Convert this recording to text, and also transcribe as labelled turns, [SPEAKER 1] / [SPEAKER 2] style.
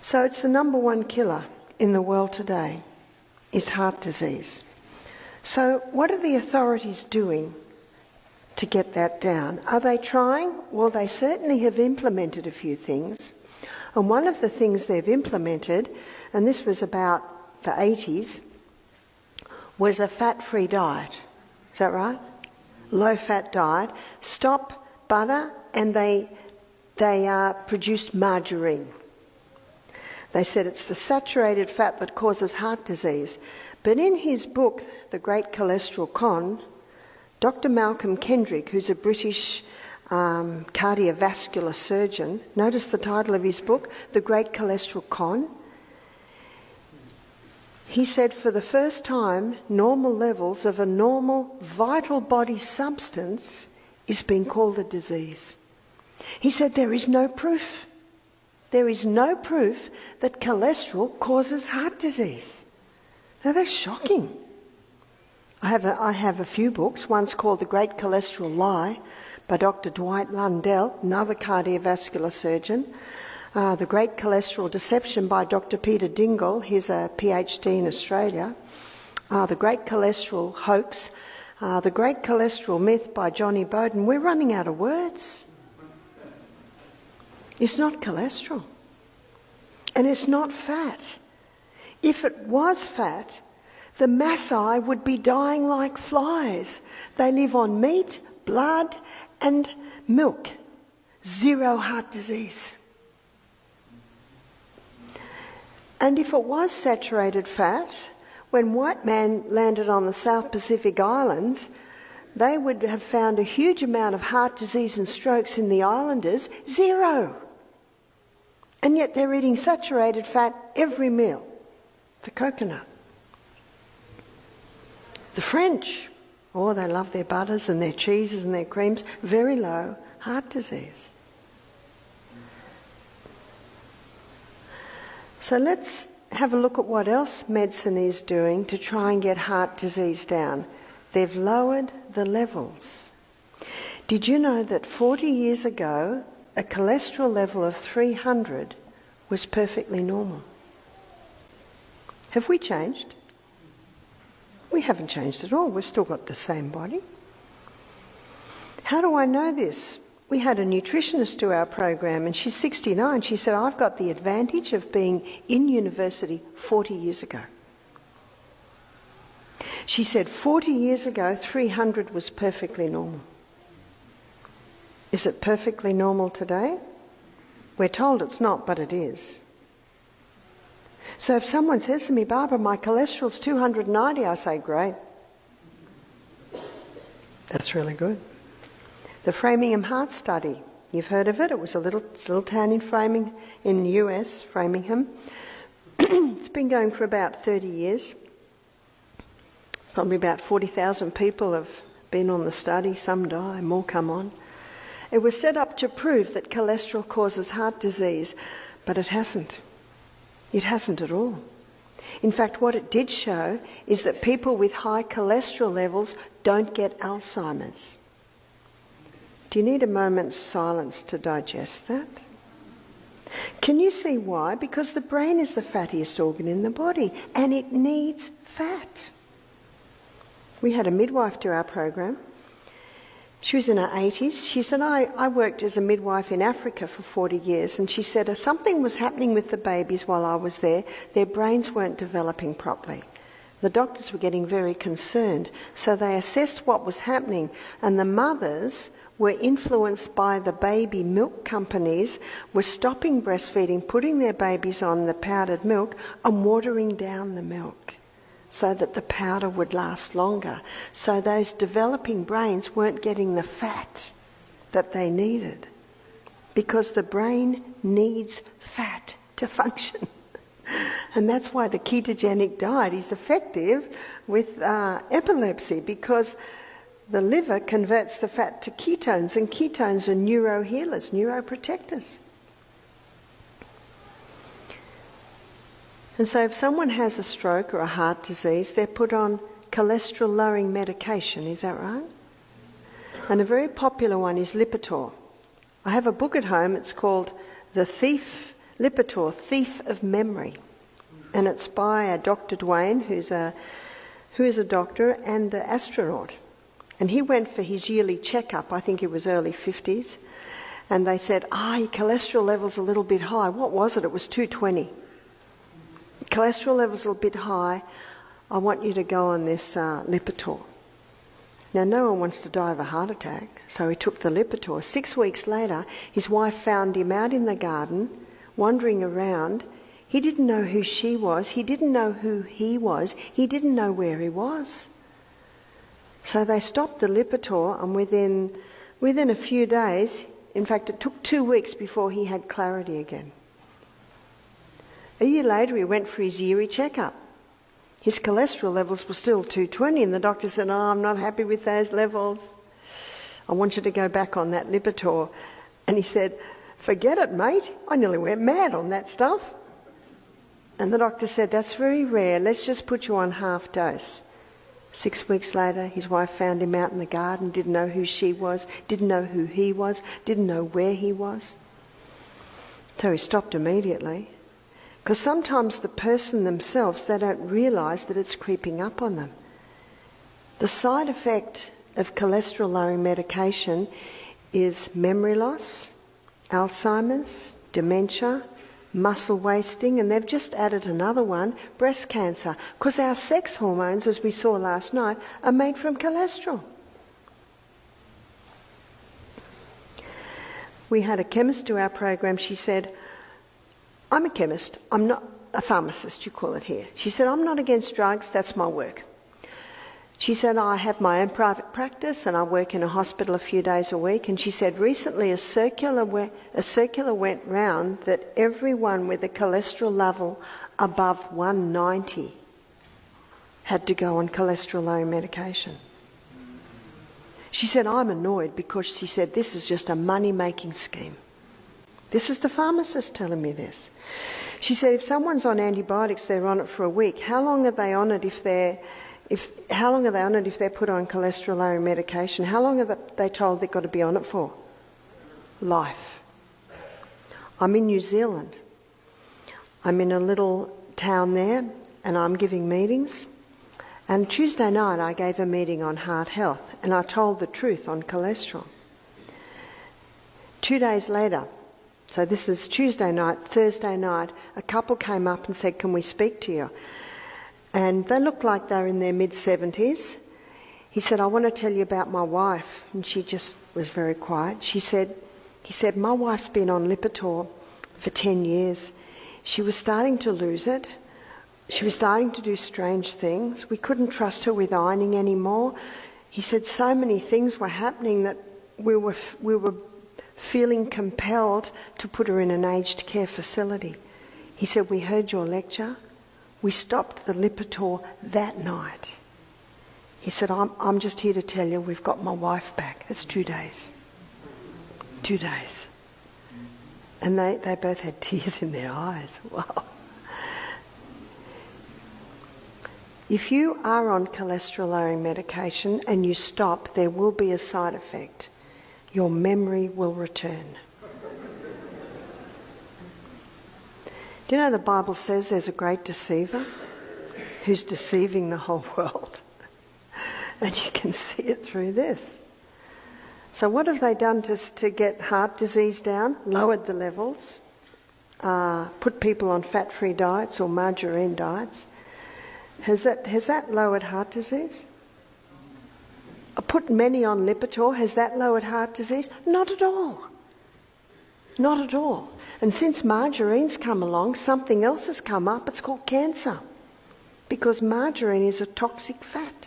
[SPEAKER 1] So it's the number one killer in the world today, is heart disease. So what are the authorities doing to get that down? Are they trying? Well, they certainly have implemented a few things. And one of the things they've implemented, and this was about the 80s, was a fat-free diet. Is that right? Low-fat diet. Stop butter, and they produced margarine. They said it's the saturated fat that causes heart disease. But in his book, The Great Cholesterol Con, Dr. Malcolm Kendrick, who's a British cardiovascular surgeon, notice the title of his book, The Great Cholesterol Con. He said for the first time, normal levels of a normal vital body substance is being called a disease. He said there is no proof. There is no proof that cholesterol causes heart disease. Now that's shocking. I have a few books. One's called The Great Cholesterol Lie by Dr. Dwight Lundell, another cardiovascular surgeon. The Great Cholesterol Deception by Dr. Peter Dingle, he's a PhD in Australia. The Great Cholesterol Hoax, The Great Cholesterol Myth by Johnny Bowden. We're running out of words. It's not cholesterol. And it's not fat. If it was fat, the Maasai would be dying like flies. They live on meat, blood, and milk. Zero heart disease. And if it was saturated fat, when white man landed on the South Pacific Islands, they would have found a huge amount of heart disease and strokes in the islanders. Zero. And yet they're eating saturated fat every meal. The coconut. The French, oh, they love their butters and their cheeses and their creams. Very low heart disease. So let's have a look at what else medicine is doing to try and get heart disease down. They've lowered the levels. Did you know that 40 years ago, a cholesterol level of 300 was perfectly normal? Have we changed? We haven't changed at all. We've still got the same body. How do I know this? We had a nutritionist do our program, and she's 69. She said, I've got the advantage of being in university 40 years ago. She said 40 years ago, 300 was perfectly normal. Is it perfectly normal today? We're told it's not, but it is. So if someone says to me, Barbara, my cholesterol's 290, I say, great. That's really good. The Framingham Heart Study, you've heard of it. It was a little town in the US, Framingham. It's been going for about 30 years. Probably about 40,000 people have been on the study. Some die, more come on. It was set up to prove that cholesterol causes heart disease, but it hasn't. It hasn't at all. In fact, what it did show is that people with high cholesterol levels don't get Alzheimer's. Do you need a moment's silence to digest that? Can you see why? Because the brain is the fattiest organ in the body, and it needs fat. We had a midwife do our program. She was in her 80s. She said, I worked as a midwife in Africa for 40 years, and she said if something was happening with the babies while I was there, their brains weren't developing properly. The doctors were getting very concerned, so they assessed what was happening, and the mothers were influenced by the baby milk companies, were stopping breastfeeding, putting their babies on the powdered milk and watering down the milk so that the powder would last longer. So those developing brains weren't getting the fat that they needed, because the brain needs fat to function. And that's why the ketogenic diet is effective with epilepsy, because the liver converts the fat to ketones, and ketones are neurohealers, neuroprotectors. And so if someone has a stroke or a heart disease, they're put on cholesterol-lowering medication, is that right? And a very popular one is Lipitor. I have a book at home, it's called The Thief Lipitor, Thief of Memory. And it's by Dr. Dwayne, who is a doctor and an astronaut. And he went for his yearly checkup, I think it was early 50s, and they said, your cholesterol level's a little bit high. What was it? It was 220. Cholesterol level's a bit high. I want you to go on this Lipitor. Now, no one wants to die of a heart attack, so he took the Lipitor. 6 weeks later, his wife found him out in the garden, wandering around. He didn't know who she was. He didn't know who he was. He didn't know where he was. So they stopped the Lipitor, and within a few days, in fact, it took 2 weeks before he had clarity again. A year later, he went for his yearly checkup. His cholesterol levels were still 220, and the doctor said, I'm not happy with those levels. I want you to go back on that Lipitor. And he said, forget it, mate. I nearly went mad on that stuff. And the doctor said, that's very rare. Let's just put you on half dose. 6 weeks later, his wife found him out in the garden, didn't know who she was, didn't know who he was, didn't know where he was. So he stopped immediately. Because sometimes the person themselves, they don't realise that it's creeping up on them. The side effect of cholesterol-lowering medication is memory loss, Alzheimer's, dementia, muscle wasting, and they've just added another one, breast cancer, because our sex hormones, as we saw last night, are made from cholesterol. We had a chemist do our program. She said, I'm a chemist, I'm not a pharmacist, you call it here. She said, I'm not against drugs, that's my work. She said, I have my own private practice and I work in a hospital a few days a week. And she said, recently a circular went round that everyone with a cholesterol level above 190 had to go on cholesterol-lowering medication. She said, I'm annoyed because she said, this is just a money-making scheme. This is the pharmacist telling me this. She said, if someone's on antibiotics, they're on it for a week. How long are they on it if they're put on cholesterol-lowering medication? How long are they told they've got to be on it for? Life. I'm in New Zealand. I'm in a little town there, and I'm giving meetings. And Tuesday night I gave a meeting on heart health, and I told the truth on cholesterol. 2 days later, so this is Tuesday night, Thursday night, a couple came up and said, can we speak to you? And they looked like they were in their mid-70s. He said, I want to tell you about my wife. And she just was very quiet. He said, my wife's been on Lipitor for 10 years. She was starting to lose it. She was starting to do strange things. We couldn't trust her with ironing anymore. He said so many things were happening that we were feeling compelled to put her in an aged care facility. He said, we heard your lecture. We stopped the Lipitor that night. He said, I'm just here to tell you we've got my wife back. It's 2 days. 2 days. And they both had tears in their eyes. Wow. If you are on cholesterol-lowering medication and you stop, there will be a side effect. Your memory will return. Do you know the Bible says there's a great deceiver who's deceiving the whole world? And you can see it through this. So what have they done to get heart disease down? Lowered the levels, put people on fat-free diets or margarine diets. Has that lowered heart disease? Put many on Lipitor, has that lowered heart disease? Not at all. Not at all. And since margarine's come along, something else has come up. It's called cancer. Because margarine is a toxic fat.